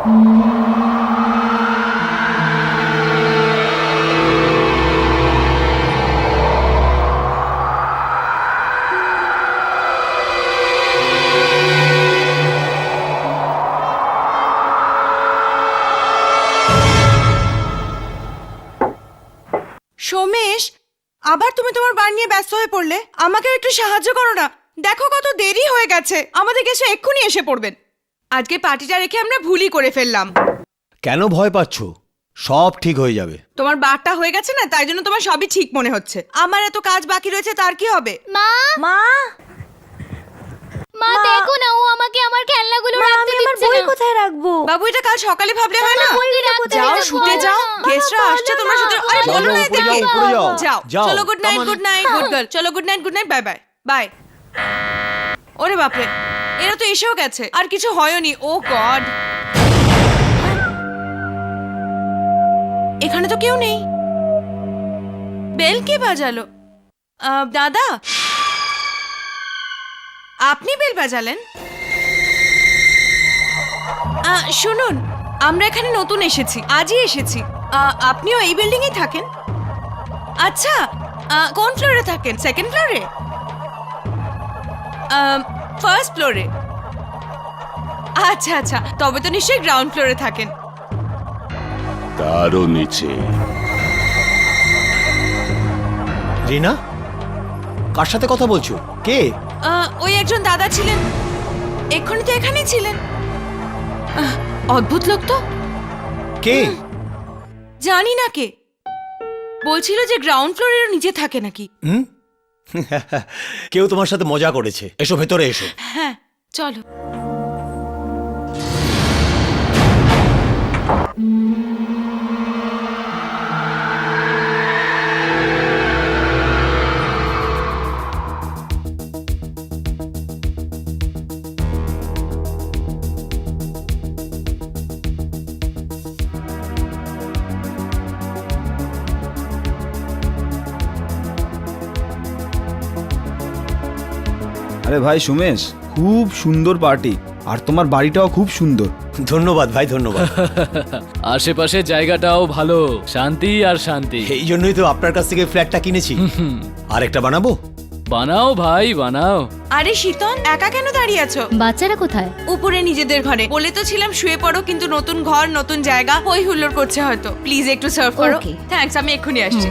সোমেশ, আবার তুমি তোমার বার নিয়ে ব্যস্ত হয়ে পড়লে। আমাকে একটু সাহায্য করো না। দেখো কত দেরি হয়ে গেছে, আমাদের গেছে এক্ষুনি এসে পড়বেন। আজকে পার্টিটা রেখে আমরা ভুলই করে ফেললাম। কেন ভয় পাচ্ছ? সব ঠিক হয়ে যাবে। তোমার বারটা হয়ে গেছে না, তাই জন্য তোমার সবই ঠিক মনে হচ্ছে। আমার এত কাজ বাকি রয়েছে, তার কি হবে? মা মা মা দেখো না, ও আমাকে আমার খেলনাগুলো রাখতে দিচ্ছে বই না। কোথায় রাখবো? বাবু, এটা কাল সকালে ভাবলে হয় না? বই রাখতে যাও, দিতে শুতে বলো যাও। না। গেস্টরা আসছে, তোমরা শুতে। আরে যাও, বলো না যাও, এদেরকে। উপরে যাও, যাও যাও। চলো, good night, Come on. Good night, good girl. চলো, good night, good night, bye bye bye. ওরে বাপরে, এরা তো এসেও গেছে, আর কিছু হয়নি। ও গড, এখানে তো কেউ নেই। বেল কে বাজালো? দাদা, আপনি বেল বাজালেন? শুনুন, আমরা এখানে নতুন এসেছি, আজই এসেছি। আপনিও এই বিল্ডিং এ থাকেন? আচ্ছা, কোন ফ্লোরে থাকেন? সেকেন্ড ফ্লোরে? ফার্স্ট ফ্লোরে? আচ্ছা আচ্ছা, তবে তো নিশ্চয়ই গ্রাউন্ড ফ্লোরে থাকেন। তারও নিচে। রিনা, কার সাথে কথা বলছো? কে? ওই একজন দাদা ছিলেন, এক্ষুনি তো এখানেই ছিলেন। অদ্ভুত লোক তো। কে? জানি না কে, বলছিল যে গ্রাউন্ড ফ্লোরের নিচে থাকে নাকি। হুম? কেউ তোমার সাথে মজা করেছে। এসো, ভেতরে এসো। হ্যাঁ চলো। আরে ভাই সুমেশ, খুব সুন্দর পার্টি, আর তোমার বাড়িটাও খুব সুন্দর। ধন্যবাদ ভাই, ধন্যবাদ। আশেপাশে জায়গাটাও ভালো, শান্তি আর শান্তি। এই জন্যই তো আপনার কাছ থেকে ফ্ল্যাটটা কিনেছি। আর একটা বানাবো? বানাও ভাই বানাও। আরে শীতল, একা কেন দাঁড়িয়ে আছো? বাচ্চারা কোথায়? উপরে নিজেদের ঘরে। বলে তো ছিলাম শুয়ে পড়ো, কিন্তু নতুন ঘর, নতুন জায়গা, হই হুল্লোড় করছে হয়তো। প্লিজ একটু সার্ভ করো। Okay. থ্যাঙ্কস, আমি এক্ষুনি আসছি।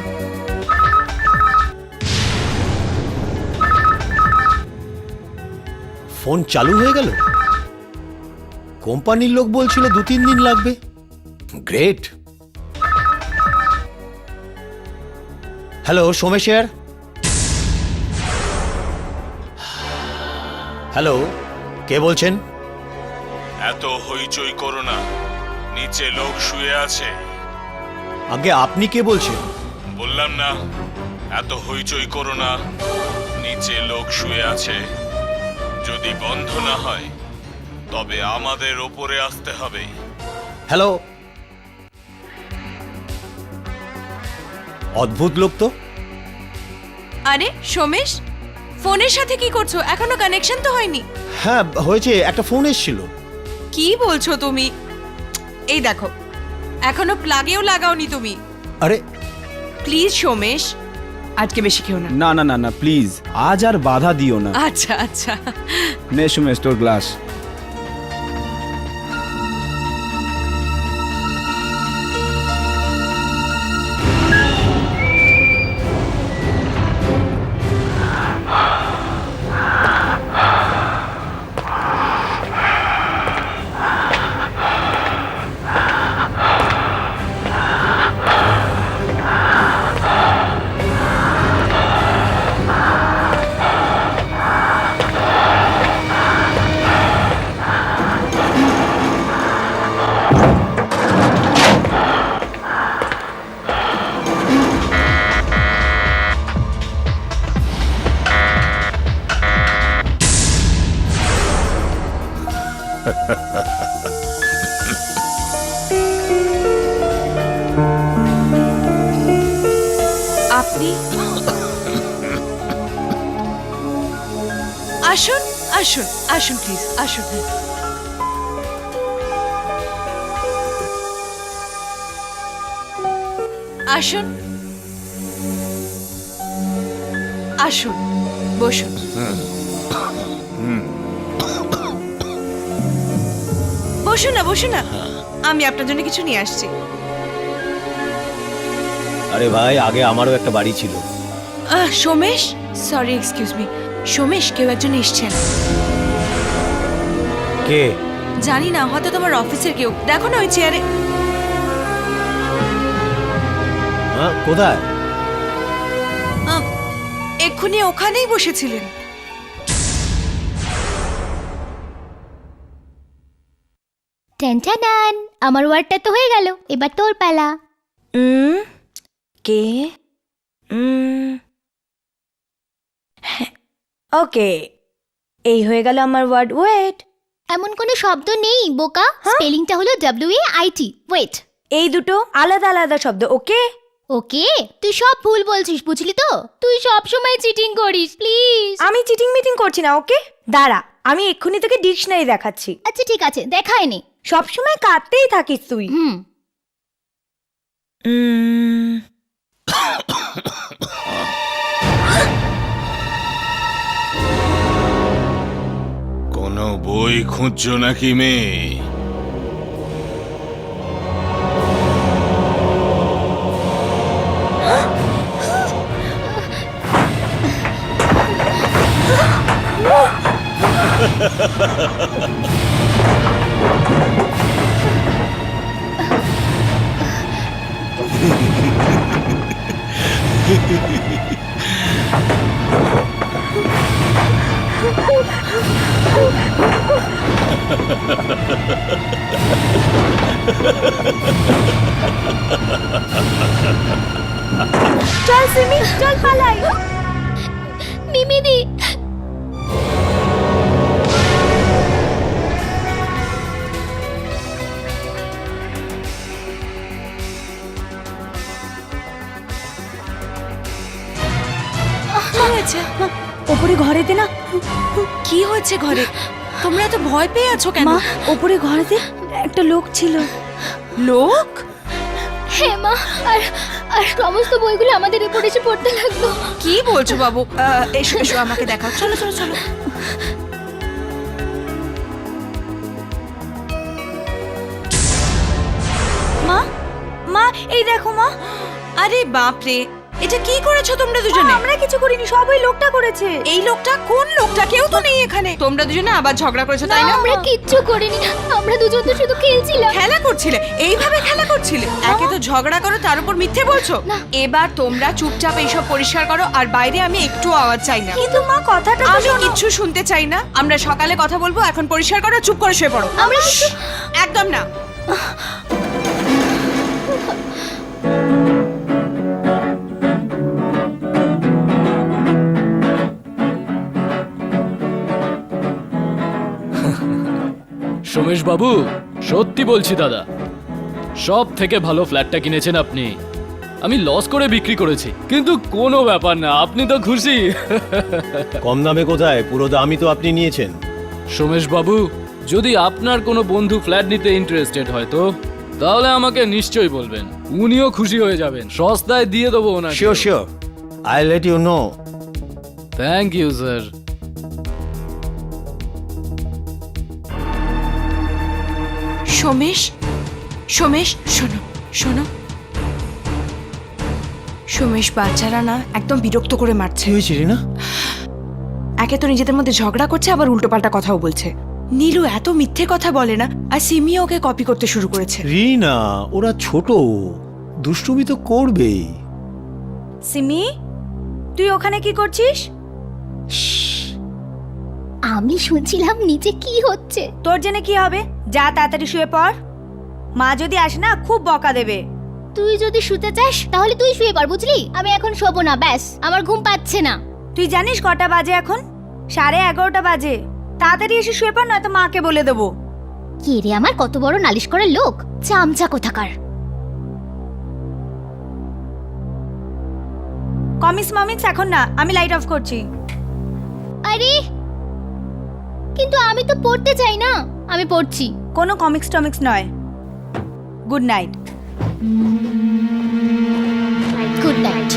ফোন চালু হয়ে গেল। কোম্পানির লোক বলছিল 2-3 দিন লাগবে। গ্রেট। হ্যালো সোমেশের। হ্যালো, কে বলছেন? এত হইচই করো না, নিচে লোক শুয়ে আছে। আগে আপনি কে বলছেন? বললাম না, এত হইচই করো না, নিচে লোক শুয়ে আছে। যদি বন্ধ না হয় তবে আমাদের ওপরে আসতে হবে। হ্যালো। অদ্ভুত লোক তো। আরে সোমেশ, ফোনের সাথে কি করছো? এখনো কানেকশন তো হয়নি। হ্যাঁ হয়েছে, একটা ফোন এসেছিল। কি বলছো তুমি? এই দেখো, এখনো প্লাগেও লাগাওনি তুমি। আরে প্লিজ সোমেশ, আজকে বেশি খেও না। না না না না, প্লিজ আজ আর বাধা দিও না। আচ্ছা আচ্ছা। নে সুমেশ, তোর গ্লাস। আপনি আসুন আসুন আসুন, প্লিজ আসুন। আসুন আসুন, বসুন। বসুন না, বসুন না, আমি আপনার জন্য কিছু নিয়ে আসছি। আরে ভাই, আগে আমারও একটা বাড়ি ছিল। Somesh, sorry, excuse me, Somesh, কেউ একজন এসছেন। কে? জানি না, হয়তো তোমার অফিসের কেউ। দেখো না ওই চেয়ারে। হ্যাঁ, কোথায়? এক্ষুনি ওখানেই বসেছিলেন। টান আমার ওয়ার্ডটা তো হয়ে গেল, এবার তোর পালা। কে? ওকে, এই হয়ে গেল আমার ওয়ার্ড। ওয়েট, এমন কোনো শব্দ নেই বোকা, স্পেলিংটা হলো WAIT। ওয়েট, এই দুটো আলাদা আলাদা শব্দ। ওকে, ওকে, তুই সব ভুল বলছিস, বুঝলি তো? তুই সব সময় চিটিং করিস, প্লিজ। আমি চিটিং মিটিং করছি না। ওকে দাঁড়া, আমি এক্ষুনি তোকে ডিকশনারি দেখাচ্ছি। আচ্ছা ঠিক আছে, দেখায় নে। সবসময় কাঁদতেই থাকিস তুই। হুম, কোনো বই খুঁজছো নাকি মেয়ে? চল সিমি, চল পালাই। মিমিদি, কি হয়েছে? ওপরে ঘরেতে না, কি হয়েছে ঘরে? তোমরা তো ভয় পেয়ে আছো কেন? মা, ওপরে ঘরেতে একটা লোক ছিল। লোক? হ্যাঁ মা, আর আর সমস্ত বইগুলো আমাদের উপর এসে পড়তে লাগলো। কি বলছো বাবু? এসো এসো, আমাকে দেখাও। চলো চলো চলো। মা, মা, এই দেখো মা। আরে বাপরে, এটা কি করেছো তোমরা দুজনে? আমরা কিছু করিনি, সব ওই লোকটা করেছে। এই লোকটা কোন লোকটা? কেউ তো নেই এখানে। তোমরা দুজনে আবার ঝগড়া করেছো, তাই না? আমরা কিচ্ছু করিনি, আমরা দুজন তো শুধু খেলছিলাম। খেলা করছিলে? এইভাবে খেলা করছিলে? একে তো ঝগড়া করো, তার উপর মিথ্যে বলছো। না। এবার তোমরা চুপচাপ এইসব পরিষ্কার করো, আর বাইরে আমি একটু আওয়াজ চাই না। কিন্তু মা, কথাটা তো আমি শোনো। কিচ্ছু শুনতে চাই না। আমরা সকালে কথা বলবো, এখন পরিষ্কার করো, চুপ করে শুয়ে পড়ো। আমরা একদম না। সোমেশ বাবু, সত্যি বলছি দাদা, সব থেকে ভালো ফ্ল্যাটটা কিনেছেন আপনি। আমি লস করে বিক্রি করেছি, কিন্তু কোনো ব্যাপার না, আপনি তো খুশি। কম দামে কোথায়? পুরো দামই তো আপনি নিয়েছেন। সোমেশ বাবু, যদি আপনার কোনো বন্ধু ফ্ল্যাট নিতে ইন্টারেস্টেড হয় তো তাহলে আমাকে নিশ্চয়ই বলবেন, উনিও খুশি হয়ে যাবেন। সস্তায় দিয়ে দেবো ওনাকে। Sure sure, I let you know. Thank you sir. Somesh, Somesh, শোনো শোনো। সোমেশ, বাচ্চারা না একদম বিরক্ত করে মারছে। কি হয়েছে রিনা? একে তো নিজেদের মধ্যে ঝগড়া করছে, আবার উল্টোপাল্টা কথাও বলছে। নীলু এত মিথ্যে কথা বলে না, আর সিমি ওকে কপি করতে শুরু করেছে। রিনা, ওরা ছোট, দুষ্টুমি তো করবেই। সিমি, তুই ওখানে কি করছিস? আমি শুনছিলাম নিচে কি হচ্ছে। তোর জেনে কি হবে? যা তাড়াতাড়ি শুয়ে পড়। মা যদি আসে না, খুব বকা দেবে। তুই যদি শুতে চাস তাহলে তুই শুয়ে পড়, বুঝলি? আমি এখন শোবো না, ব্যাস, আমার ঘুম পাচ্ছে না। তুই জানিস কটা বাজে এখন? 11:30 বাজে। তাড়াতাড়ি এসে শুয়ে পড়, নয়তো মাকে বলে দেবো। কে রে আমার কত বড় নালিশ করার লোক, চামচা কোথাকার। কমিক্স মমিক্স এখন না, আমি লাইট অফ করছি। আরে কিন্তু আমি তো পড়তে চাই না। আমি পড়ছি। কোনো কমিক্স টমিক্স নয়। Good night. Good night.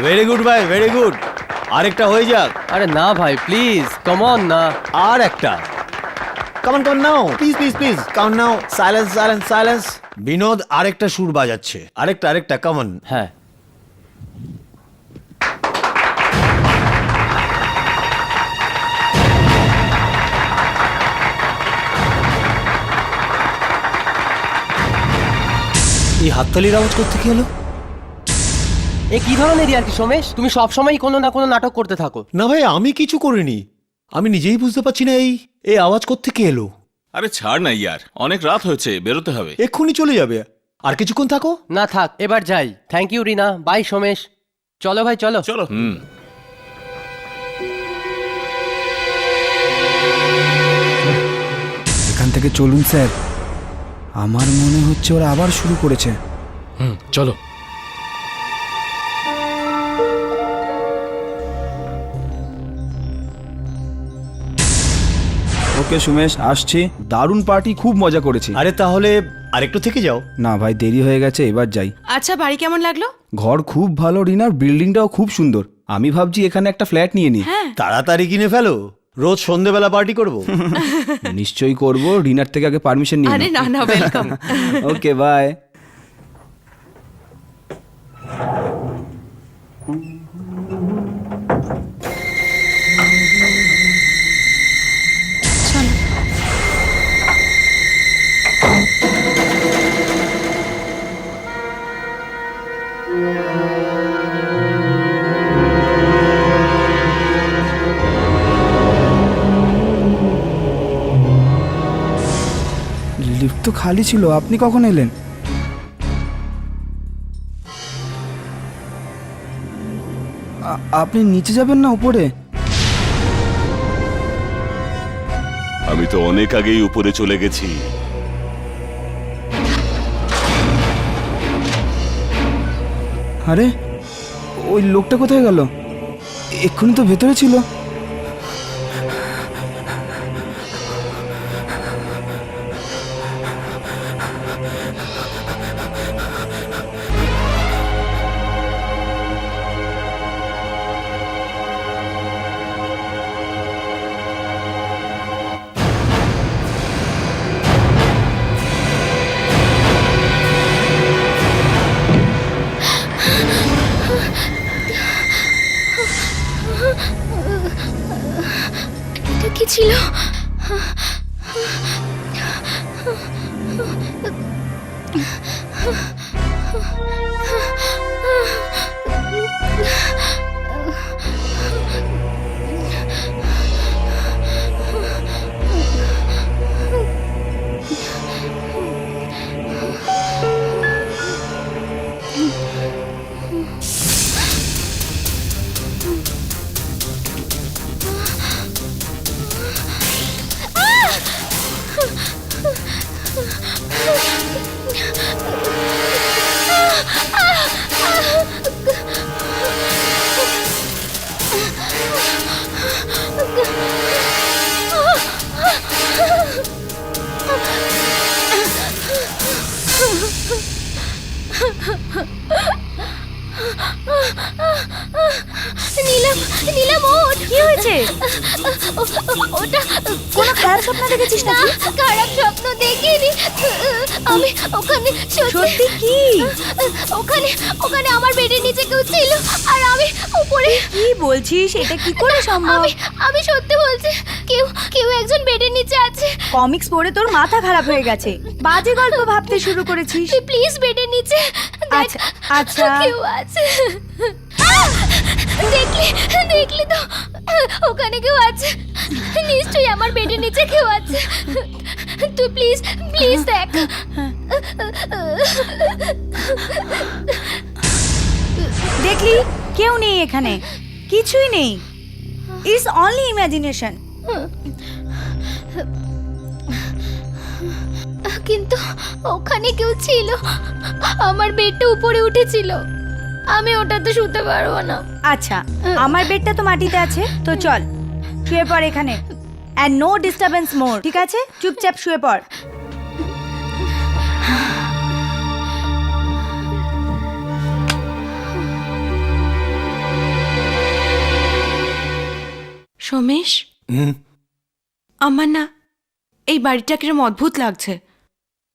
Very good ভাই, ভেরি গুড। আরেকটা হয়ে যাক। আরে না ভাই প্লিজ কাম অন না। আর একটা। Come on now, please please please come now. Silence silence silence. Binod আরেকটা সুর বাজাচ্ছে। আরেকটা কাম অন। হ্যাঁ এই হাততালির আওয়াজ করতে কি হলো? এ কি ধরনের আর কি সোমেশ, তুমি সবসময় কোনো না কোনো নাটক করতে থাকো। না ভাই, আমি কিছু করিনি। আমি নিজেই বুঝতে পারছি না এই আওয়াজ করতে কি এলো। আরে ছাড় না ইয়ার, অনেক রাত হয়েছে, বেরোতে হবে। এক্ষুনি চলে যাবে। আর কিছুক্ষণ থাকো। না থাক, এবার যাই। Thank you Rina, bye Somesh. চলো ভাই চলো। চলো। এখান থেকে চলুন স্যার, আমার মনে হচ্ছে ওরা আবার শুরু করেছে। চলো। ওকে সুমেশ, আসছি। দারুণ পার্টি, খুব মজা করেছি। আরে তাহলে আরেকটু থেকে যাও। না ভাই, দেরি হয়ে গেছে, এবার যাই। আচ্ছা, বাড়ি কেমন লাগলো? ঘর খুব ভালো রিনার, বিল্ডিংটাও খুব সুন্দর। আমি ভাবছি এখানে একটা ফ্ল্যাট নিয়ে নিই। তাড়াতাড়ি কিনে ফেলো, রোজ সন্ধেবেলা পার্টি করব। নিশ্চয়ই করব, রিনার থেকে আগে পারমিশন নিয়ে আরে না না, ওয়েলকাম। Okay bye. লিফট তো খালি ছিল, আপনি কখন এলেন? আপনি নিচে যাবেন না উপরে? আমি তো অনেক আগেই উপরে চলে গেছি। আরে ওই লোকটা কোথায় গেল? এক্ষুনি তো ভেতরে ছিল। এটা কি ছিল? নীলম, নীলম ওঠ। কি হয়েছে? ওটা কোনো খারাপ স্বপ্ন দেখেছিস না, নাকি? খারাপ স্বপ্ন দেখিনি। আমি ওখানে সত্যি কি? ওখানে ওখানে আমার বেডের নিচে কেউ ছিল আর আমি উপরে। কি বলছিস? এটা কি করে সম্ভব? আমি সত্যি বলছি, কেউ কেউ একজন বেডের নিচে আছে। কমিক্স পড়ে তোর মাথা খারাপ হয়ে গেছে, বাজে গল্প ভাবতে শুরু করেছিস। তুই প্লিজ বেডের নিচে দেখ, আচ্ছা, আচ্ছা। কেউ আছে। দেখলি দেখলি তো, ওখানে কেউ আছে। নিশ্চয়ই আমার বেডের নিচে কেউ আছে। তুই প্লিজ প্লিজ দেখ। দেখলি, কেউ নেই এখানে, কিছুই নেই। It's only imagination. কিন্তু ওখানে কেউ ছিল, আমার বেডটা উপরে উঠেছিল। আমি ওটাতে শুতে পারবো না। আচ্ছা আমার বেডটা তো মাটিতে আছে, তো চল শুয়ে পড় এখানে। অ্যান্ড নো ডিস্টারবেন্স মোর, ঠিক আছে? চুপচাপ শুয়ে পড়। সোমেশ, হুম, আমার না এই বাড়িটা কিরম অদ্ভুত লাগছে।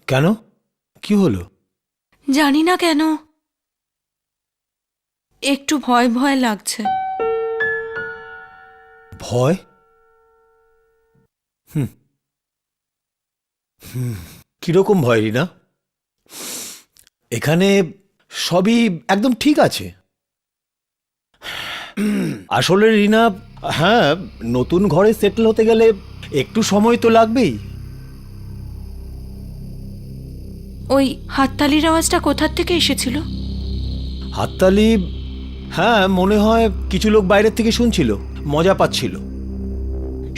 কেন? কি হলো? জানি না কেন, একটু ভয় ভয় লাগছে। ভয়? হুম হুম, কিরকম ভয় রিনা? এখানে সবই একদম ঠিক আছে। আসলে রিনা, হ্যাঁ, নতুন ঘরে সেটেল হতে গেলে একটু সময় তো লাগবেই। ওই হাততালির আওয়াজটা কোথার থেকে এসেছিল? হাততালি? হ্যাঁ, মনে হয় কিছু লোক বাইরের থেকে শুনছিল, মজা পাচ্ছিল।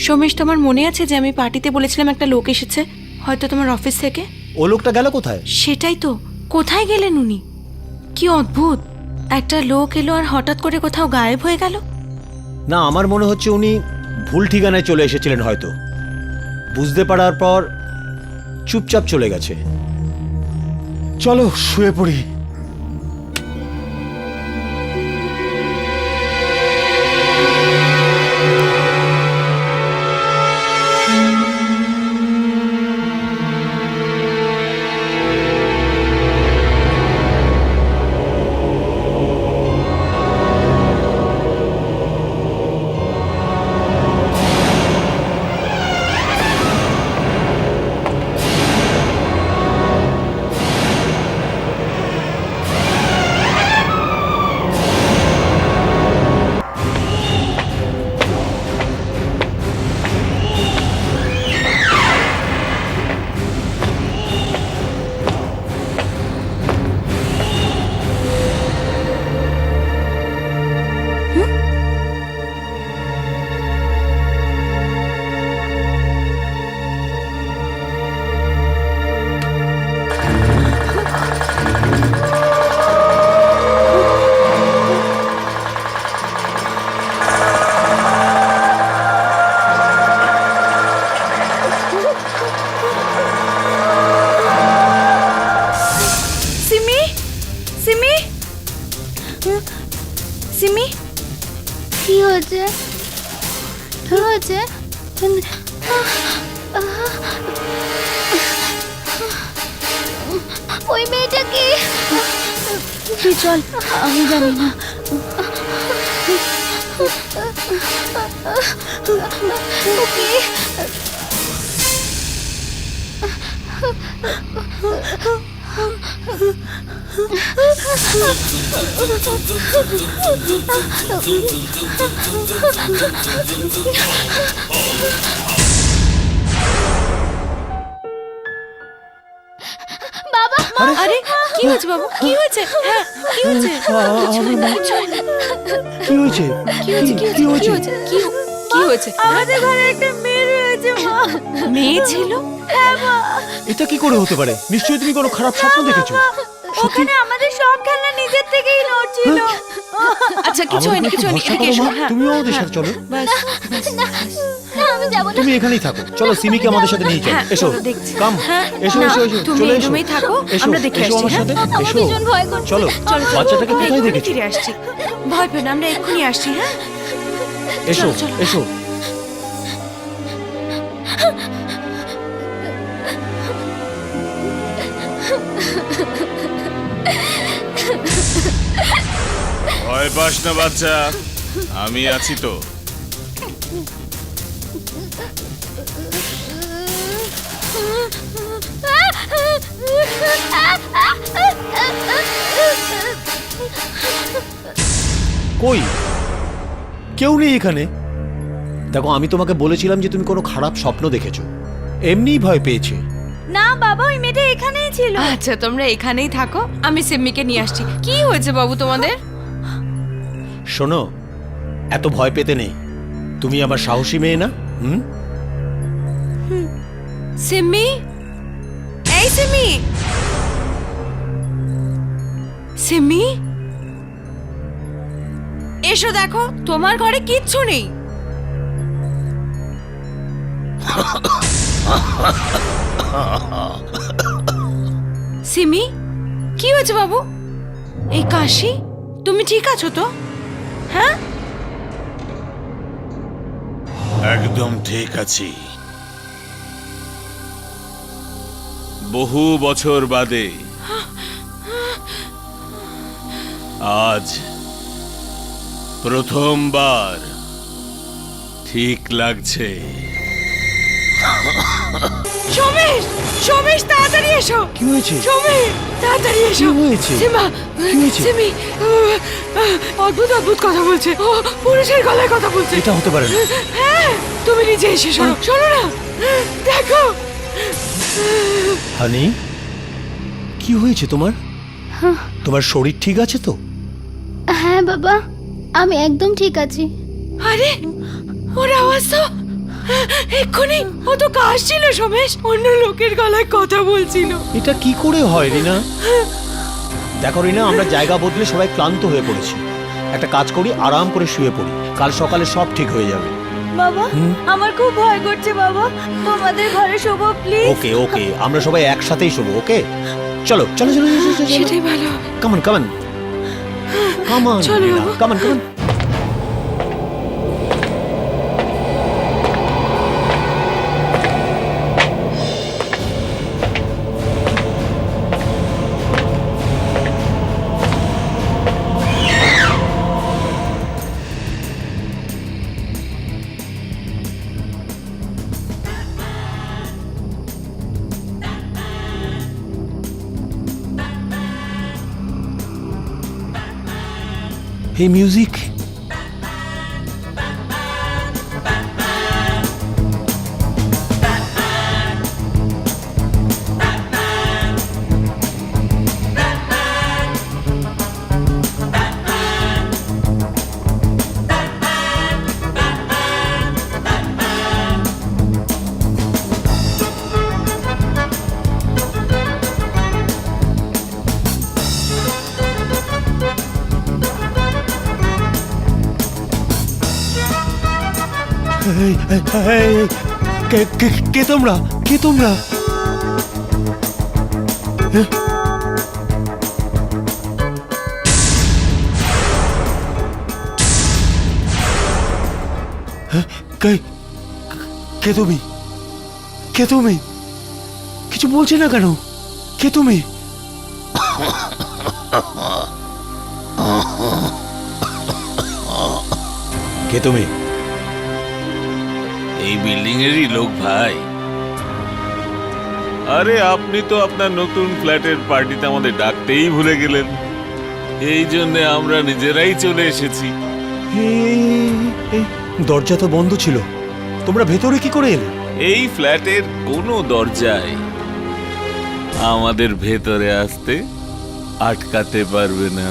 সোমেশ, তোমার মনে আছে যে আমি পার্টিতে বলেছিলাম একটা লোক এসেছে, হয়তো তোমার অফিস থেকে? ও লোকটা গেল কোথায়? সেটাই তো, কোথায় গেলেন উনি? কি অদ্ভুত, একটা লোক এলো আর হঠাৎ করে কোথাও গায়েব হয়ে গেল। না, আমার মনে হচ্ছে উনি ভুল ঠিকানায় চলে এসেছিলেন হয়তো। বুঝতে পারার পর চুপচাপ চলে গেছে। চলো শুয়ে পড়ি। সিমি, সিমি, সিমি, কি হয়েছে? কি হয়েছে? ওই মেয়েটা কি? তুই চল, আমি জানি না। ওকে। বাবা, আরে কি হয়েছে বাবু, কি হয়েছে? হ্যাঁ, কি হয়েছে? কিছু হয়নি, কিছু হয়নি। কি হয়েছে? কি হয়েছে? কি হয়েছে? কি হয়েছে? কি হয়েছে? আমাদের ঘরে একটা মেয়ে রয়েছে মা। মেয়ে ছিল? এটা কি করে হতে পারে? নিশ্চয়ই তুমি কোনো খারাপ স্বপ্ন দেখেছো। ওখানে আমাদের সব খেলনা নিজের থেকেই নড়ছিল। আচ্ছা, কিছু হয়নি, আমাদের কিছু একটু হয়নি। ভরসা এদিকে করো এসো। মা, হ্যাঁ, তুমিও আমাদের সাথে চলো। বাস। না আমি যাব না। তুমি এখানেই থাকো। চলো সিমিকে আমাদের সাথে নিয়ে চলো। হ্যাঁ, এসো, চলো, দেখছি। কাম, হ্যাঁ, এসো না, এসো এসো, তুমি চলে এই এসো। রুমেই থাকো, এসো, আমরা দেখে এসো আসছি, আমার হ্যাঁ? সাথে, আমার এসো। ভীষণ ভয় করছে। চলো, চলো, চলো, বাচ্চাটাকে আমরা কোথায় এক্ষুনি দেখেছো? ফিরে আসছি। ভয় পেও না, আমরা এক্ষুনি আসছি, হ্যাঁ? এসো, চলো। এসো। ভয় পাস না বাচ্চা, আমি আছি তো। কই? কেউ নেই এখানে। দেখো, আমি তোমাকে বলেছিলাম যে তুমি কোনো খারাপ স্বপ্ন দেখেছো। এমনিই ভয় পেয়েছে। না বাবা, ওই মেয়েটা এখানেই ছিল। আচ্ছা, তোমরা এখানেই থাকো, আমি সিম্মিকে নিয়ে আসছি। কি হয়েছে বাবু তোমাদের? শোনো, এত ভয় পেতে নেই। তুমি আমার সাহসী মেয়ে না? হুম? সিম্মি, এই সিম্মি, সিম্মি, এসো দেখো তোমার ঘরে কিচ্ছু নেই। সিমি, কি হয়েছে বাবু? এই কাশি, তুমি ঠিক আছো তো? হ্যাঁ, একদম ঠিক আছি। বহু বছর বাদে আজ প্রথমবার ঠিক লাগছে। সোমেশ, সোমেশ তাড়াতাড়ি এসো। কি হয়েছে? সোমেশ তাড়াতাড়ি এসো। কি হয়েছে? সিমা, কি হয়েছে? সিমি, অদ্ভুত অদ্ভুত কথা বলছে। ও পুরুষের গলায় কথা বলছে। এটা হতে পারে না। হ্যাঁ, তুমি নিজে এসে শোনো, শোনো না, দেখো। হানি, কি হয়েছে তোমার? তোমার শরীর ঠিক আছে তো? হ্যাঁ বাবা, আমি একদম ঠিক আছি। আরে ওর আওয়াজ তো এক্ষুনি, ও তো কাশছিল সোমেশ, অন্য লোকের গলায় কথা বলছিল। এটা কি করে হয় রিনা? দেখো রিনা, আমরা জায়গা বদলে সবাই ক্লান্ত হয়ে পড়েছি। একটা কাজ করি, আরাম করে শুয়ে পড়ি, কাল সকালে সব ঠিক হয়ে যাবে। বাবা, আমার খুব ভয় করছে বাবা, তোমাদের ঘরে শোবো প্লিজ। ওকে ওকে, আমরা সবাই একসাথেই শোবো। ওকে, চলো চলো চলো, সেটাই ভালো হবে। কামান কামান কামান, চলো, বাবু। কামান কামান। এই মিউজিক, এই, এই, এই, কে তোমরা? কে তোমরা? কে তুমি? কে তুমি? কিছু বলছে না কেন? কে তুমি? কে তুমি? এই বিল্ডিং এরই লোক ভাই। আরে আপনি তো আপনার নতুন ফ্ল্যাটের পার্টিতে আমাদের ডাকতেই ভুলে গেলেন, এই জন্য আমরা নিজেরাই চলে এসেছি। এই দরজা তো বন্ধ ছিল, তোমরা ভেতরে কি করে এলে? এই ফ্ল্যাটের কোনো দরজায় আমাদের ভেতরে আসতে আটকাতে পারবে না।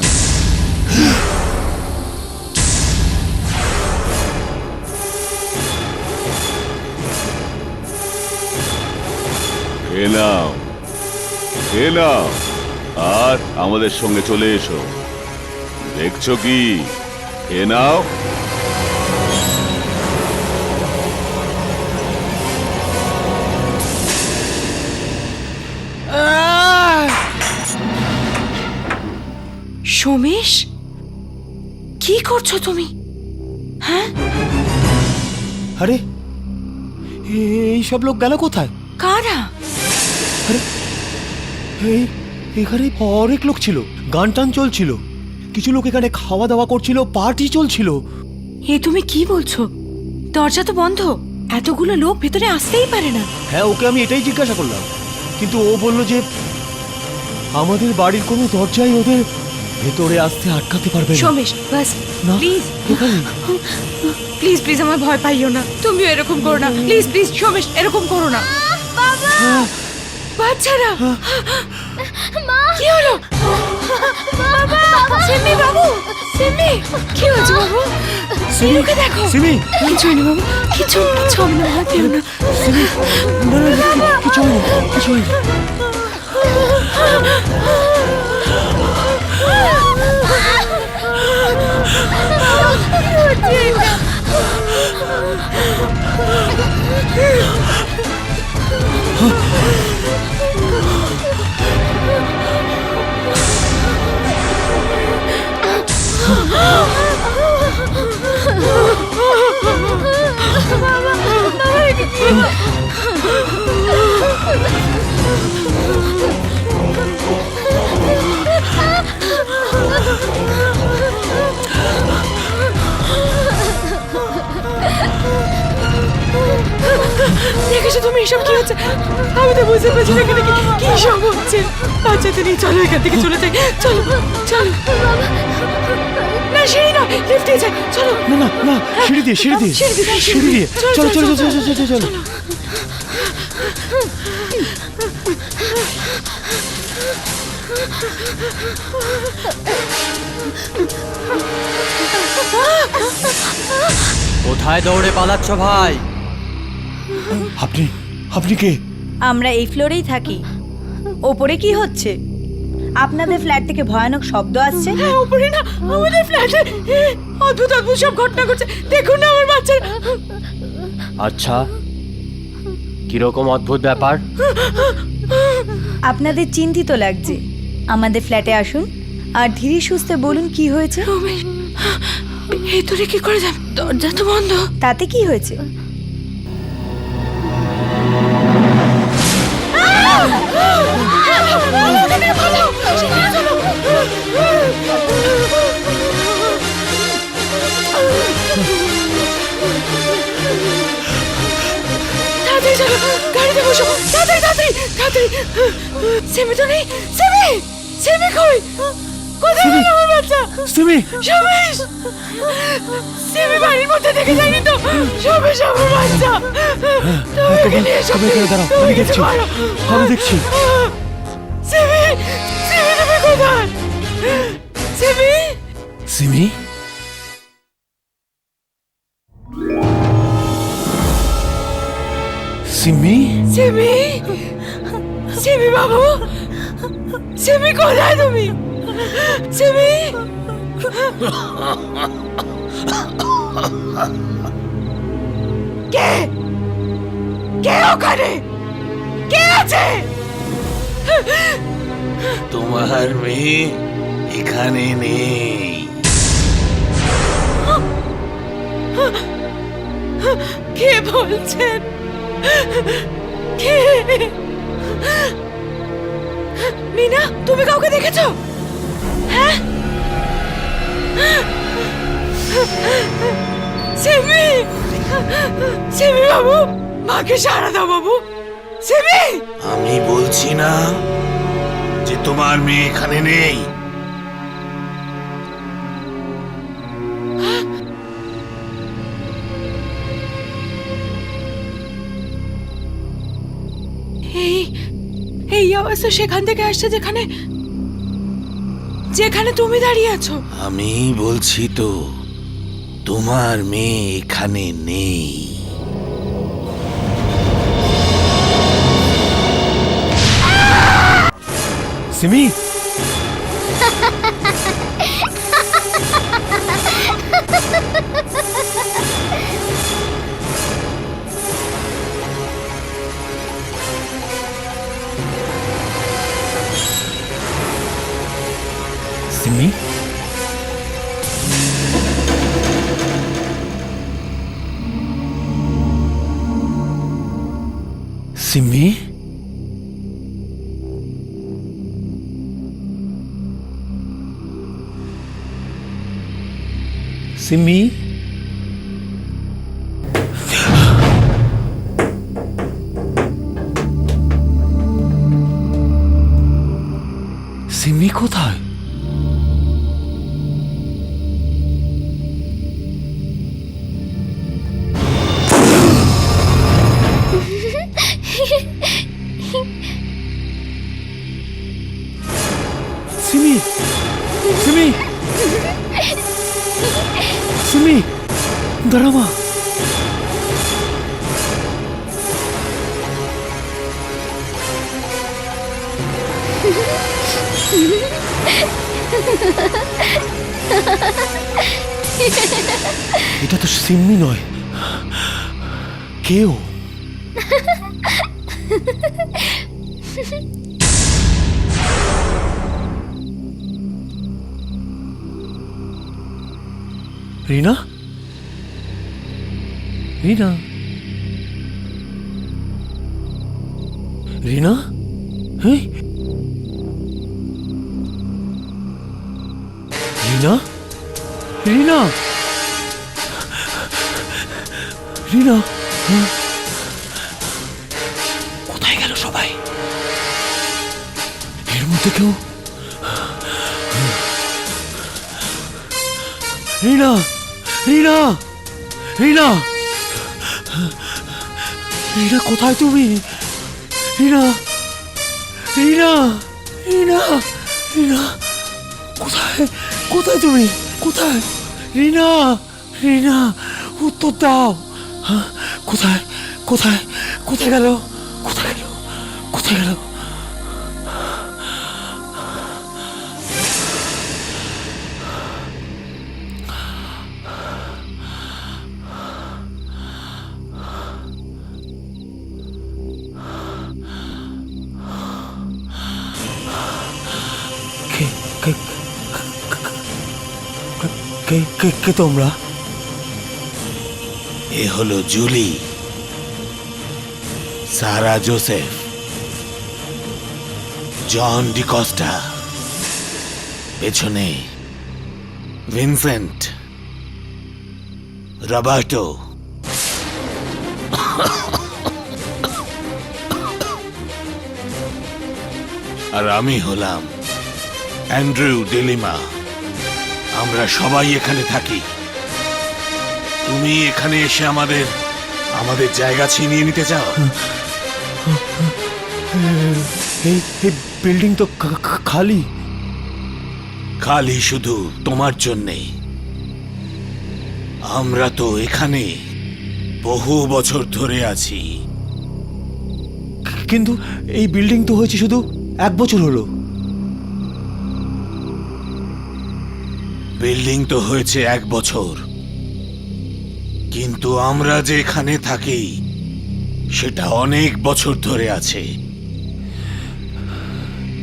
এ নাও আর আমাদের সঙ্গে চলে এসো। দেখছো কি? এ নাও। সোমেশ, কি করছো তুমি? হ্যাঁ, আরে এই সব লোক গেল কোথায়? কারা? এই এখানে অনেক লোক ছিল, গান টান চলছিল, কিছু লোক এখানে খাওয়া দাওয়া করছিল, পার্টি চলছিল। এ তুমি কি বলছো? দরজা তো বন্ধ, এতগুলো লোক ভেতরে আসতেই পারে না। হ্যাঁ, ওকে আমি এটাই জিজ্ঞাসা করলাম, কিন্তু ও বলল যে আমাদের বাড়ির কোনো দরজাই ওদের ভেতরে আসতে আটকাতে পারবে না। সোমেশ, বাস না, প্লিজ, এখানে প্লিজ প্লিজ আমার ভয় পাইও না, তুমিও এরকম করো না, প্লিজ প্লিজ সোমেশ, এরকম করো না। বাচ্চারা, কি হলো? বাবা, সিমি বাবু, সিমি, কি হয়েছে বাবু? সিমিকে দেখো। সিমি, কিছু হয়নি বাবু, কিছু কিছু হবে না, ভয় পেও না। সিমি, না না না, কিছু হয়নি, কিছু হয়নি। এসব কি হচ্ছে? আমি তো বুঝতে পারছি না এখানে কি সব হচ্ছে। বাচ্চাদের নিয়ে চলো এখান থেকে চলে যাই। চলো চলো। না সিঁড়ি না, লিফটে যাই। চলো। না না না, সিঁড়ি দিয়ে সিঁড়ি দিয়ে সিঁড়ি দিয়ে চলো চলো চলো চলো চলো চলো। কোথায় দৌড়ে পালাচ্ছ ভাই? আপনি আপনি কে? আমরা এই ফ্লোরেই থাকি। ওপরে কি হচ্ছে? আপনাদের ফ্ল্যাট থেকে ভয়ানক শব্দ আসছে। হ্যাঁ উপরে না, আমাদের ফ্ল্যাটে অদ্ভুত অদ্ভুত সব ঘটনা ঘটছে। দেখুন না আমার বাচ্চার। আচ্ছা, কিরকম অদ্ভুত ব্যাপার? আপনাদের চিন্তিত লাগছে। আমাদের ফ্ল্যাটে আসুন আর ধীরে সুস্থে বলুন কি হয়েছে। রমেশ, এই তোরে কি করে যাবে? দরজা তো বন্ধ। তাতে কি হয়েছে? তাড়াতাড়ি চলো, গাড়িতে বসো। তাড়াতাড়ি তাড়াতাড়ি তাড়াতাড়ি। সেমি তো নেই। সেমি, সেমি কই? কোথায় গেল আমার বাচ্চা? সিমি সমেশ, সেমি বাড়ির মধ্যে দেখে যায়নি তো? সমেশ আমার বাচ্চা। তুমি এখানে নিয়ে এসো। তুমি এখানে দাঁড়াও, তুমি আমি কিছু দেখছি করো। আমি দেখছি। সেমি, সেমি তুমি কোথায়? Semi, Simi Simi semi, semi বাবু, সেমি কোথায় তুমি? সেমি, কে কে ওখানে? কে আছে? তোমার মেয়ে এখানে নেই। কে বলছেন? কে? মিনা, তুমি কাউকে দেখেছো? হ্যাঁ? সেমি, সেমি বাবু, মাকে সারা দাও বাবু। সেমি, আমি বলছি না যে তোমার মেয়ে এখানে নেই। এই এই আওয়াজ তো সেখান থেকে আসছে যেখানে যেখানে তুমি দাঁড়িয়ে আছো। আমি বলছি তো তোমার মেয়ে এখানে নেই। সিমি সিমি সিমি সিমি সিমি কোথায়? সিমি সিমি সিমি দাঁড়া মা। এটা তো সিম্মি নয়, কেউ। রিনা, রিনা, রিনা, হ্যাঁ রিনা, রিনা, রিনা, মধ্যে কেউ রিনা রিনা রিনা রিনা কোথায় তুমি রিনা রিনা রিনা রিনা কোথায় কোথায় তুমি কোথায় রিনা রিনা উত্তর দাও হ্যাঁ, কোথায় কোথায় কোথায় গেল কোথায় গেল কোথায় গেল কে কে কে কে কে তোমরা এ হলো জুলি, সারা জোসেফ, জন ডিকস্টা, পেছনে ভিনসেন্ট, রবার্টো, আর আমি হলাম অ্যান্ড্রু ডিলিমা। আমরা সবাই এখানে থাকি। তুমি এখানে এসে আমাদের আমাদের জায়গা ছিনিয়ে নিতে চাও? এই এই বিল্ডিং তো খালি খালি শুধু তোমার জন্যে। আমরা তো এখানে বহু বছর ধরে আছি। কিন্তু এই বিল্ডিং তো হয়েছে শুধু 1 বছর হলো। বিল্ডিং তো হয়েছে 1 বছর, কিন্তু আমরা যে এখানে থাকি সেটা অনেক বছর ধরে আছে।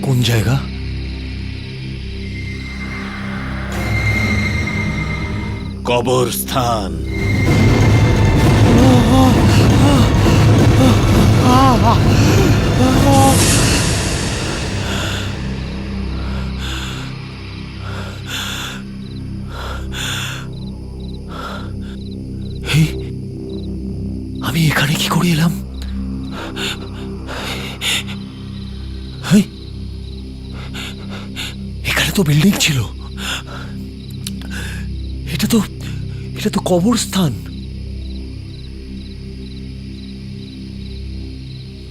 কোন জায়গা? কবরস্থান। আমি এখানে কি করে এলাম? হেই, এখানে তো বিল্ডিং ছিল। এটা তো কবরস্থান।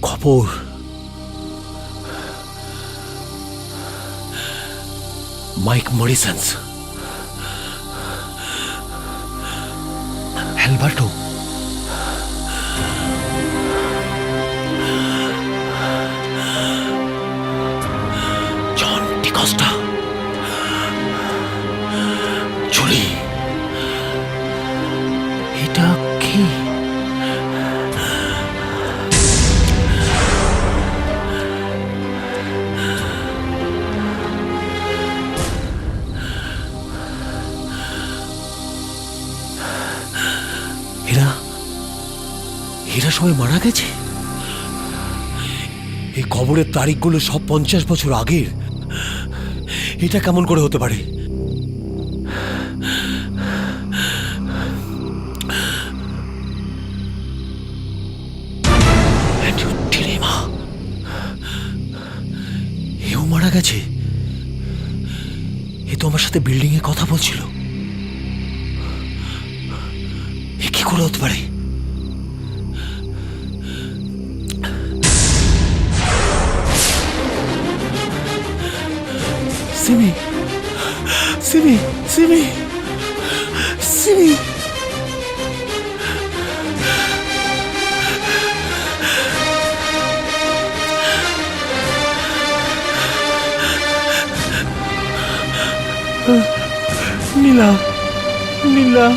খবর মাইক মরিসন্স, অ্যালবার্টো, জন ডিকস্টা, জুলি। এটা কি? এরা সবাই মারা গেছে। এই কবরের তারিখগুলো সব 50 বছর আগের। এটা কেমন করে হতে পারে? এও মারা গেছে। এ তো আমার সাথে বিল্ডিং এ কথা বলছিল। এ কি করে হতে পারে? সিমি, সিমি, সিমি, সিমি। নীলা, নীলা।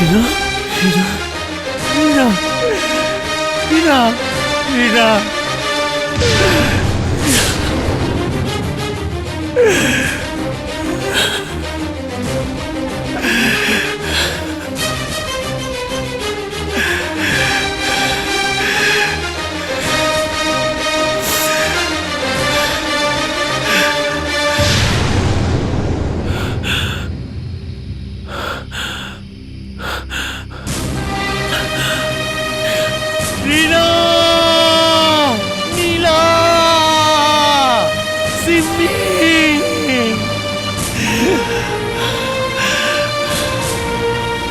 Rina, Rina, Rina, Rina, Rina. নীলা নীলা সিম্মি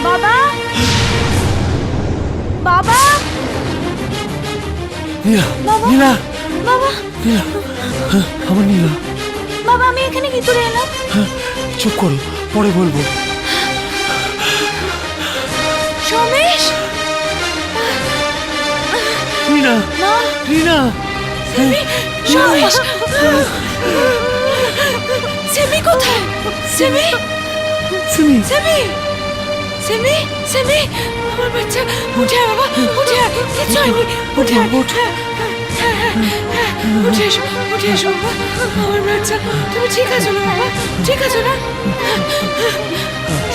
বাবা বাবা নীলা বাবা নীলা বাবা নীলা আমার নীলা বাবা আমি এখানে কি করে এলাম? চুপ করো পরে বলবো সোমেশ নীলা মা নীলা সোমেশ সেমি কোথায়? Semi Simi semi semi semi আমার বাচ্চা উঠে আয় বাবা উঠে আয় কিচ্ছু হয়নি উঠে আয় উঠে এসো বাবা আমার বাচ্চা তুমি ঠিক আছো না বাবা ঠিক আছো না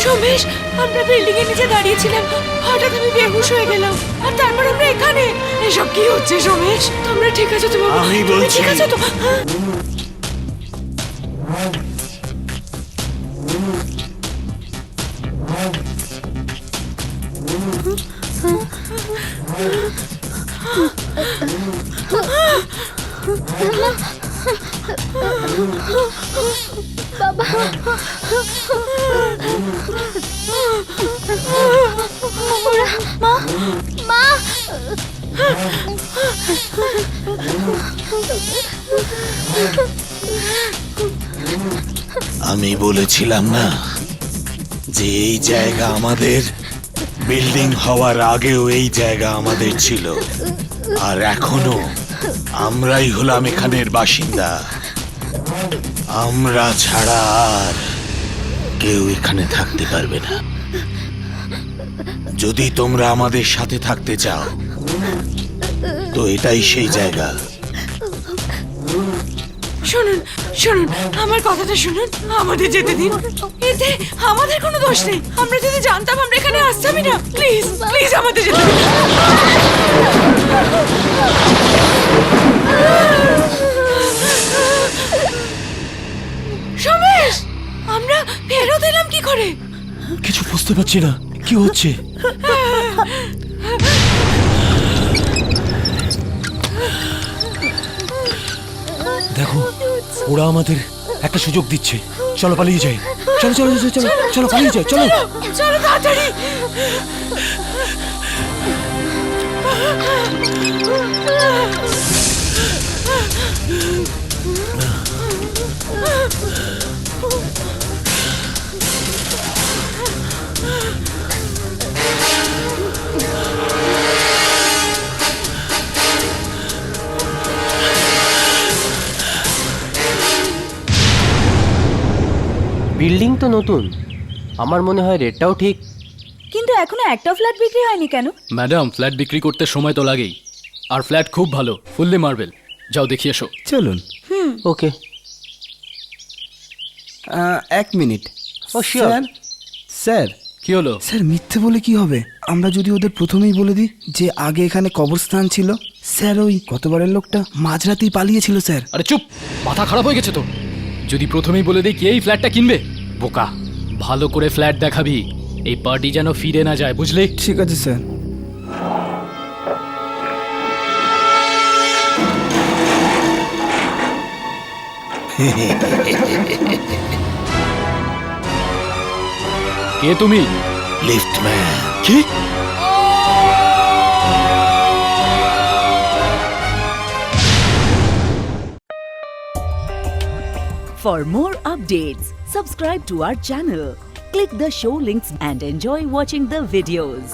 সোমেশ আমরা বিল্ডিং এর নিচে দাঁড়িয়েছিলাম হঠাৎ আমি বেহুশ হয়ে গেলাম আর তারপর আমরা এখানে এসব কি হচ্ছে সোমেশ তোমরা ঠিক আছো তো বাবা আমি তুমি বলছি। ঠিক আছো তো বাবা ওরা মা মা আমি বলেছিলাম না যে এই জায়গা আমাদের, বিল্ডিং হওয়ার আগেও এই জায়গা আমাদের ছিল, আর এখনো আমরাই হলাম এখানের বাসিন্দা। আমরা ছাড়া আর কেউ এখানে থাকতে পারবে না। যদি তোমরা আমাদের সাথে থাকতে চাও তো এটাই সেই জায়গা। শুনুন শুনুন আমার কথাটা শুনুন আমাদের যেতে দিন এতে আমাদের কোনো দোষ নেই আমরা যদি জানতাম আমরা এখানে আসতামই না প্লিজ প্লিজ আমাদের যেতে দিন সোমেশ আমরা ফেরত এলাম কি করে কিছু বুঝতে পারছি না কি হচ্ছে দেখো ওরা আমাদের একটা সুযোগ দিচ্ছে চলো পালিয়ে যাই চলো চলো চলো চলো চলো পালিয়ে যাই চলো চলো তাড়াতাড়ি বিল্ডিং তো নতুন, আমার মনে হয় রেটটাও ঠিক। কিন্তু এখনো একটা ফ্ল্যাট বিক্রি হয়নি কেন? ম্যাডাম ফ্ল্যাট বিক্রি করতে সময় তো লাগেই, আর ফ্ল্যাট খুব ভালো, ফুললি মার্বেল। যাও দেখিয়ে এসো। চলুন ওকে। এক মিনিট ও শিওর। স্যার স্যার কি হলো? স্যার মিথ্যে বলে কি হবে? আমরা যদি ওদের প্রথমেই বলে দিই যে আগে এখানে কবরস্থান ছিল, স্যার ওই গতবারের লোকটা মাঝরাতেই পালিয়েছিল স্যার। আরে চুপ, মাথা খারাপ হয়ে গেছে তো? যদি প্রথমেই বলে দিই কে এই ফ্ল্যাটটা কিনবে, বোকা। ভালো করে ফ্ল্যাট দেখাবি, এই পার্টি যেন ফিরে না যায়, বুঝলি? ঠিক আছে স্যার। কে তুমি? লিফটম্যান। কি? For more updates, subscribe to our channel, click the show links and enjoy watching the videos.